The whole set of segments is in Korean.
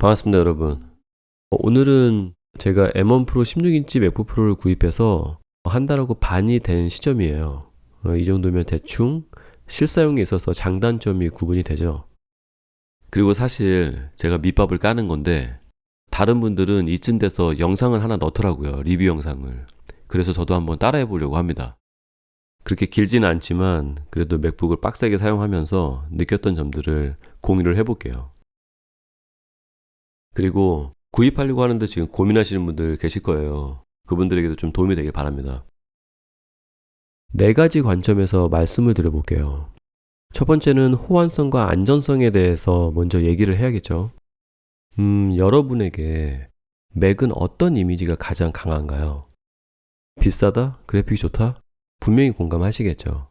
반갑습니다, 여러분. 오늘은 제가 M1 프로 16인치 맥북 프로를 구입해서 한 달하고 반이 된 시점이에요. 이 정도면 대충 실사용에 있어서 장단점이 구분이 되죠. 그리고 사실 제가 밑밥을 까는 건데 다른 분들은 이쯤 돼서 영상을 하나 넣더라고요. 리뷰 영상을. 그래서 저도 한번 따라해 보려고 합니다. 그렇게 길지는 않지만 그래도 맥북을 빡세게 사용하면서 느꼈던 점들을 공유를 해볼게요. 그리고 구입하려고 하는데 지금 고민하시는 분들 계실 거예요. 그분들에게도 좀 도움이 되길 바랍니다. 네 가지 관점에서 말씀을 드려볼게요. 첫 번째는 호환성과 안전성에 대해서 먼저 얘기를 해야겠죠. 여러분에게 맥은 어떤 이미지가 가장 강한가요? 비싸다? 그래픽이 좋다? 분명히 공감하시겠죠.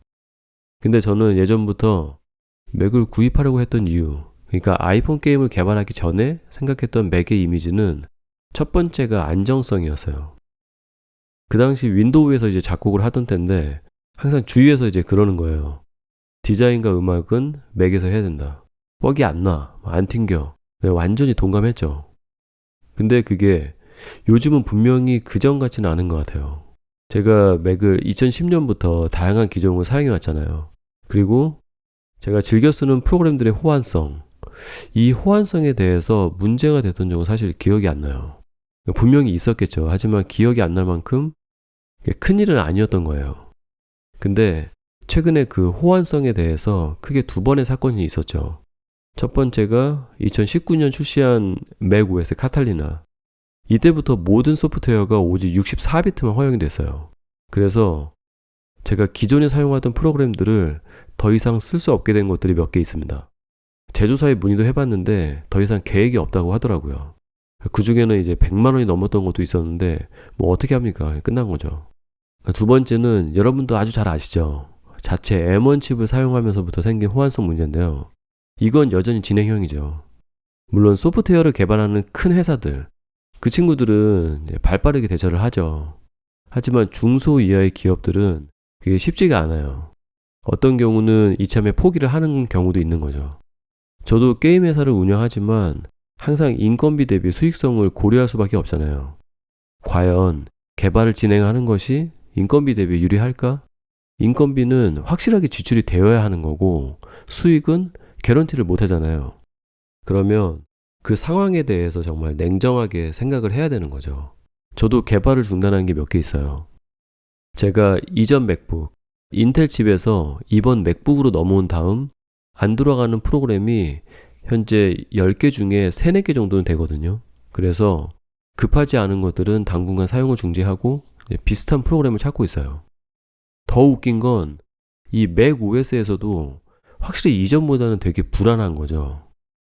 근데 저는 예전부터 맥을 구입하려고 했던 이유, 그러니까 아이폰 게임을 개발하기 전에 생각했던 맥의 이미지는 첫 번째가 안정성이었어요. 그 당시 윈도우에서 이제 작곡을 하던 때인데 항상 주위에서 이제 그러는 거예요. 디자인과 음악은 맥에서 해야 된다. 뻑이 안 나, 안 튕겨. 내가 완전히 동감했죠. 근데 그게 요즘은 분명히 그전 같지는 않은 것 같아요. 제가 맥을 2010년부터 다양한 기종을 사용해 왔잖아요. 그리고 제가 즐겨 쓰는 프로그램들의 호환성, 이 호환성에 대해서 문제가 됐던 적은 사실 기억이 안 나요. 분명히 있었겠죠. 하지만 기억이 안 날 만큼 큰일은 아니었던 거예요. 근데 최근에 그 호환성에 대해서 크게 두 번의 사건이 있었죠. 첫 번째가 2019년 출시한 맥 OS 카탈리나. 이때부터 모든 소프트웨어가 오직 64비트만 허용이 됐어요. 그래서 제가 기존에 사용하던 프로그램들을 더 이상 쓸 수 없게 된 것들이 몇 개 있습니다. 제조사에 문의도 해봤는데 더 이상 계획이 없다고 하더라고요. 그 중에는 이제 100만 원이 넘었던 것도 있었는데 뭐 어떻게 합니까? 끝난 거죠. 두 번째는 여러분도 아주 잘 아시죠? 자체 M1 칩을 사용하면서부터 생긴 호환성 문제인데요. 이건 여전히 진행형이죠. 물론 소프트웨어를 개발하는 큰 회사들, 그 친구들은 발빠르게 대처를 하죠. 하지만 중소 이하의 기업들은 그게 쉽지가 않아요. 어떤 경우는 이참에 포기를 하는 경우도 있는 거죠. 저도 게임 회사를 운영하지만 항상 인건비 대비 수익성을 고려할 수밖에 없잖아요. 과연 개발을 진행하는 것이 인건비 대비 유리할까? 인건비는 확실하게 지출이 되어야 하는 거고 수익은 개런티를 못 하잖아요. 그러면 그 상황에 대해서 정말 냉정하게 생각을 해야 되는 거죠. 저도 개발을 중단한 게 몇 개 있어요. 제가 이전 맥북, 인텔 칩에서 이번 맥북으로 넘어온 다음 안 돌아가는 프로그램이 현재 10개 중에 3, 4개 정도는 되거든요. 그래서 급하지 않은 것들은 당분간 사용을 중지하고 비슷한 프로그램을 찾고 있어요. 더 웃긴 건 이 맥 OS에서도 확실히 이전보다는 되게 불안한 거죠.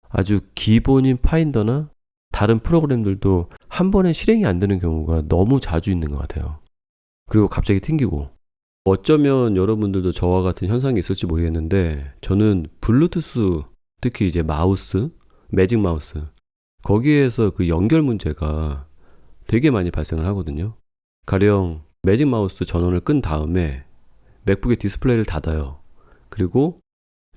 아주 기본인 파인더나 다른 프로그램들도 한 번에 실행이 안 되는 경우가 너무 자주 있는 것 같아요. 그리고 갑자기 튕기고. 어쩌면 여러분들도 저와 같은 현상이 있을지 모르겠는데 저는 블루투스, 특히 이제 마우스, 매직 마우스, 거기에서 그 연결 문제가 되게 많이 발생을 하거든요. 가령 매직 마우스 전원을 끈 다음에 맥북의 디스플레이를 닫아요. 그리고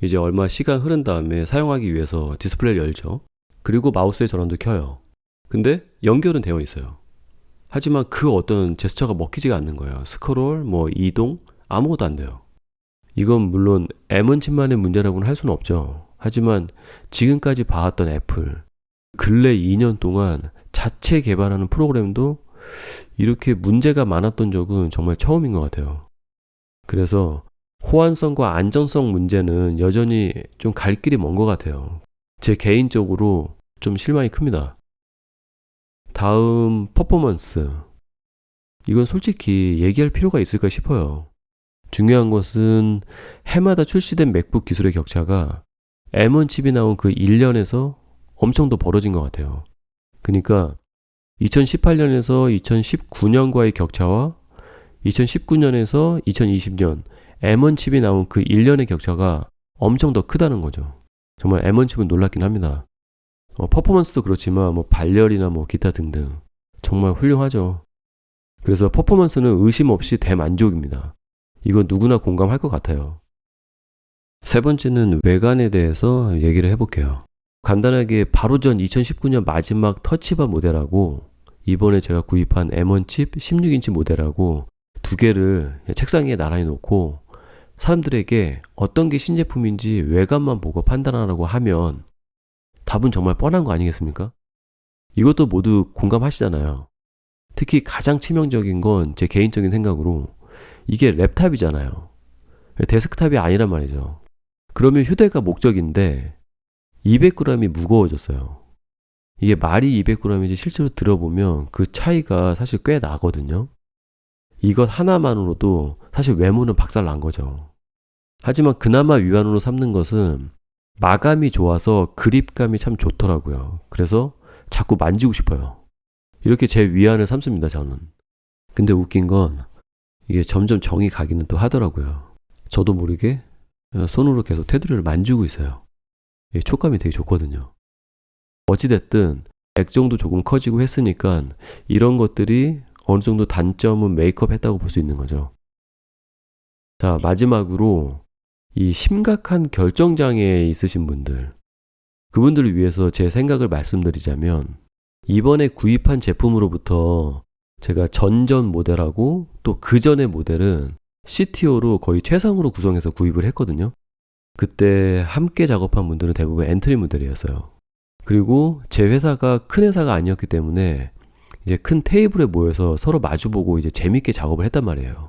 이제 얼마 시간 흐른 다음에 사용하기 위해서 디스플레이를 열죠. 그리고 마우스의 전원도 켜요. 근데 연결은 되어 있어요. 하지만 그 어떤 제스처가 먹히지가 않는 거예요. 스크롤, 이동, 아무것도 안 돼요. 이건 물론 M1 칩만의 문제라고는 할 수는 없죠. 하지만 지금까지 봐왔던 애플, 근래 2년 동안 자체 개발하는 프로그램도 이렇게 문제가 많았던 적은 정말 처음인 것 같아요. 그래서 호환성과 안전성 문제는 여전히 좀 갈 길이 먼 것 같아요. 제 개인적으로 좀 실망이 큽니다. 다음 퍼포먼스. 이건 솔직히 얘기할 필요가 있을까 싶어요. 중요한 것은 해마다 출시된 맥북 기술의 격차가 M1 칩이 나온 그 1년에서 엄청 더 벌어진 것 같아요. 그러니까 2018년에서 2019년과의 격차와 2019년에서 2020년 M1 칩이 나온 그 1년의 격차가 엄청 더 크다는 거죠. 정말 M1 칩은 놀랍긴 합니다. 퍼포먼스도 그렇지만 발열이나 기타 등등 정말 훌륭하죠. 그래서 퍼포먼스는 의심 없이 대만족입니다. 이건 누구나 공감할 것 같아요. 세 번째는 외관에 대해서 얘기를 해볼게요. 간단하게 바로 전 2019년 마지막 터치바 모델하고 이번에 제가 구입한 M1 칩 16인치 모델하고 두 개를 책상 위에 나란히 놓고 사람들에게 어떤 게 신제품인지 외관만 보고 판단하라고 하면 답은 정말 뻔한 거 아니겠습니까? 이것도 모두 공감하시잖아요. 특히 가장 치명적인 건 제 개인적인 생각으로 이게 랩탑이잖아요. 데스크탑이 아니란 말이죠. 그러면 휴대가 목적인데 200g이 무거워졌어요. 이게 말이 200g인지 실제로 들어보면 그 차이가 사실 꽤 나거든요. 이것 하나만으로도 사실 외모는 박살난 거죠. 하지만 그나마 위안으로 삼는 것은 마감이 좋아서 그립감이 참 좋더라고요. 그래서 자꾸 만지고 싶어요. 이렇게 제 위안을 삼습니다, 저는. 근데 웃긴 건 이게 점점 정이 가기는 또 하더라고요. 저도 모르게 손으로 계속 테두리를 만지고 있어요. 촉감이 되게 좋거든요. 어찌됐든 액정도 조금 커지고 했으니까 이런 것들이 어느 정도 단점은 메이크업 했다고 볼 수 있는 거죠. 자, 마지막으로 이 심각한 결정장애 있으신 분들, 그분들을 위해서 제 생각을 말씀드리자면 이번에 구입한 제품으로부터 제가 전전 모델하고 또 그 전의 모델은 CTO로 거의 최상으로 구성해서 구입을 했거든요. 그때 함께 작업한 분들은 대부분 엔트리 모델이었어요. 그리고 제 회사가 큰 회사가 아니었기 때문에 이제 큰 테이블에 모여서 서로 마주보고 이제 재밌게 작업을 했단 말이에요.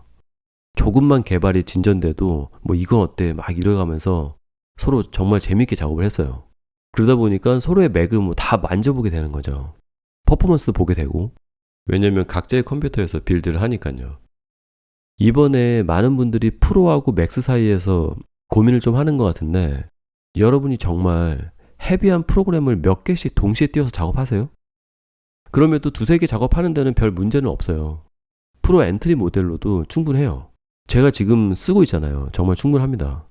조금만 개발이 진전돼도 뭐 이건 어때 막 이러가면서 서로 정말 재밌게 작업을 했어요. 그러다 보니까 서로의 맥을 뭐 다 만져보게 되는 거죠. 퍼포먼스도 보게 되고. 왜냐면 각자의 컴퓨터에서 빌드를 하니까요. 이번에 많은 분들이 프로하고 맥스 사이에서 고민을 좀 하는 것 같은데 여러분이 정말 헤비한 프로그램을 몇 개씩 동시에 띄워서 작업하세요? 그러면 또 두세 개 작업하는 데는 별 문제는 없어요. 프로 엔트리 모델로도 충분해요. 제가 지금 쓰고 있잖아요. 정말 충분합니다.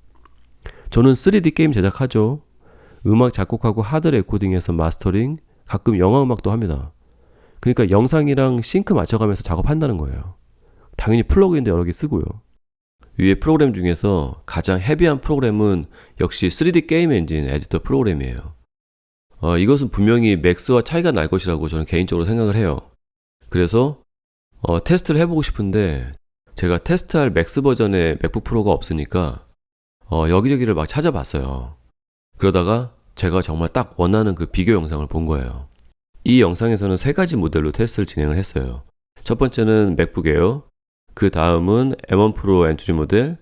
저는 3D 게임 제작하죠. 음악 작곡하고 하드 레코딩해서 마스터링, 가끔 영화 음악도 합니다. 그러니까 영상이랑 싱크 맞춰가면서 작업한다는 거예요. 당연히 플러그인도 여러 개 쓰고요. 위에 프로그램 중에서 가장 헤비한 프로그램은 역시 3D 게임 엔진 에디터 프로그램이에요. 이것은 분명히 맥스와 차이가 날 것이라고 저는 개인적으로 생각을 해요. 그래서 테스트를 해보고 싶은데 제가 테스트할 맥스 버전의 맥북 프로가 없으니까 여기저기를 막 찾아봤어요. 그러다가 제가 정말 딱 원하는 그 비교 영상을 본 거예요. 이 영상에서는 세 가지 모델로 테스트를 진행을 했어요. 첫 번째는 맥북 에어, 그 다음은 M1 프로 엔트리 모델,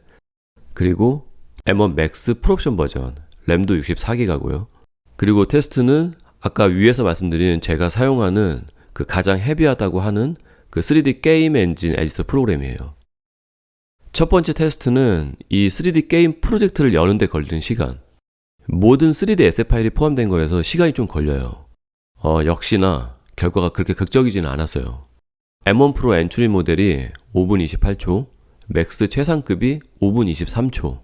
그리고 M1 맥스 풀옵션 버전, 램도 64기가고요. 그리고 테스트는 아까 위에서 말씀드린 제가 사용하는 그 가장 헤비하다고 하는 그 3D 게임 엔진 에디터 프로그램이에요. 첫 번째 테스트는 이 3D 게임 프로젝트를 여는 데 걸리는 시간. 모든 3D SF 파일이 포함된 거라서 시간이 좀 걸려요. 역시나 결과가 그렇게 극적이지는 않았어요. M1 프로 엔트리 모델이 5분 28초, 맥스 최상급이 5분 23초,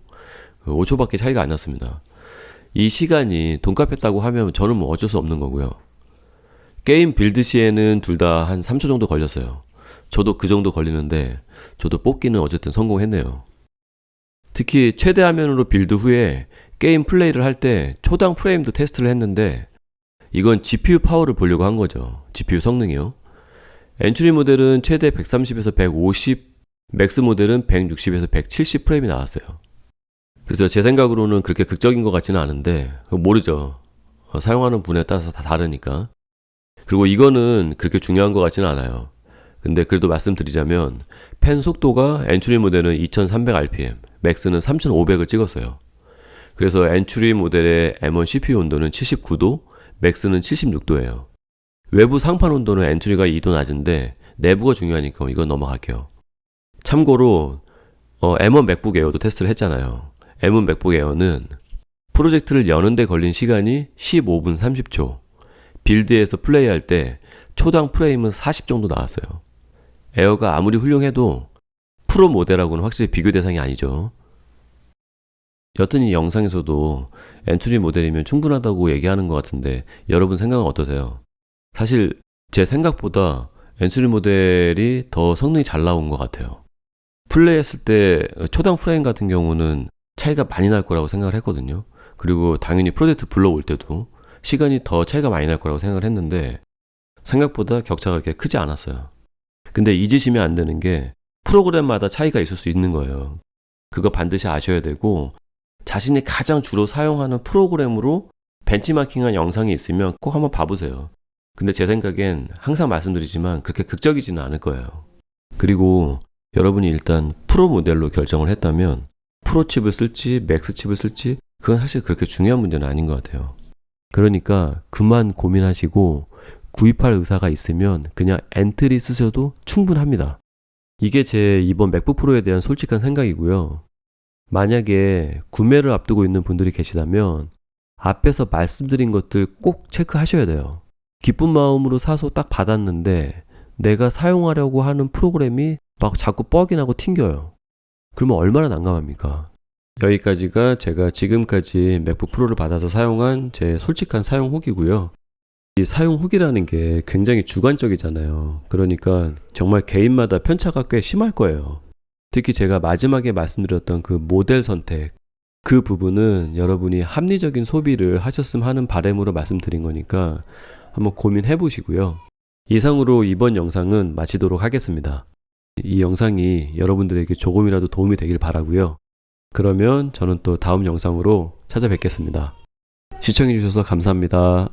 5초밖에 차이가 안 났습니다. 이 시간이 돈값했다고 하면 저는 뭐 어쩔 수 없는 거고요. 게임 빌드 시에는 둘 다 한 3초 정도 걸렸어요. 저도 그 정도 걸리는데 저도 뽑기는 어쨌든 성공했네요. 특히 최대 화면으로 빌드 후에 게임 플레이를 할 때 초당 프레임도 테스트를 했는데 이건 GPU 파워를 보려고 한 거죠. GPU 성능이요. 엔트리 모델은 최대 130에서 150, 맥스 모델은 160에서 170 프레임이 나왔어요. 그래서 제 생각으로는 그렇게 극적인 것 같지는 않은데 모르죠. 사용하는 분에 따라서 다 다르니까. 그리고 이거는 그렇게 중요한 것 같지는 않아요. 근데 그래도 말씀드리자면 펜 속도가 엔츄리 모델은 2300rpm, 맥스는 3500을 찍었어요. 그래서 엔츄리 모델의 M1 CPU 온도는 79도, 맥스는 76도예요. 외부 상판 온도는 엔츄리가 2도 낮은데 내부가 중요하니까 이건 넘어갈게요. 참고로 M1 맥북 에어도 테스트를 했잖아요. M1 맥북 에어는 프로젝트를 여는 데 걸린 시간이 15분 30초, 빌드에서 플레이할 때 초당 프레임은 40 정도 나왔어요. 에어가 아무리 훌륭해도 프로 모델하고는 확실히 비교 대상이 아니죠. 여튼 이 영상에서도 엔트리 모델이면 충분하다고 얘기하는 것 같은데 여러분 생각은 어떠세요? 사실 제 생각보다 엔트리 모델이 더 성능이 잘 나온 것 같아요. 플레이했을 때 초당 프레임 같은 경우는 차이가 많이 날 거라고 생각을 했거든요. 그리고 당연히 프로젝트 불러올 때도 시간이 더 차이가 많이 날 거라고 생각을 했는데 생각보다 격차가 그렇게 크지 않았어요. 근데 잊으시면 안 되는 게 프로그램마다 차이가 있을 수 있는 거예요. 그거 반드시 아셔야 되고 자신이 가장 주로 사용하는 프로그램으로 벤치마킹한 영상이 있으면 꼭 한번 봐보세요. 근데 제 생각엔 항상 말씀드리지만 그렇게 극적이지는 않을 거예요. 그리고 여러분이 일단 프로 모델로 결정을 했다면 프로 칩을 쓸지 맥스 칩을 쓸지 그건 사실 그렇게 중요한 문제는 아닌 것 같아요. 그러니까 그만 고민하시고 구입할 의사가 있으면 그냥 엔트리 쓰셔도 충분합니다. 이게 제 이번 맥북 프로에 대한 솔직한 생각이고요. 만약에 구매를 앞두고 있는 분들이 계시다면 앞에서 말씀드린 것들 꼭 체크하셔야 돼요. 기쁜 마음으로 사서 딱 받았는데 내가 사용하려고 하는 프로그램이 막 자꾸 뻑이 나고 튕겨요. 그러면 얼마나 난감합니까? 여기까지가 제가 지금까지 맥북 프로를 받아서 사용한 제 솔직한 사용 후기고요. 이 사용 후기라는 게 굉장히 주관적이잖아요. 그러니까 정말 개인마다 편차가 꽤 심할 거예요. 특히 제가 마지막에 말씀드렸던 그 모델 선택, 그 부분은 여러분이 합리적인 소비를 하셨으면 하는 바람으로 말씀드린 거니까 한번 고민해 보시고요. 이상으로 이번 영상은 마치도록 하겠습니다. 이 영상이 여러분들에게 조금이라도 도움이 되길 바라고요. 그러면 저는 또 다음 영상으로 찾아뵙겠습니다. 시청해 주셔서 감사합니다.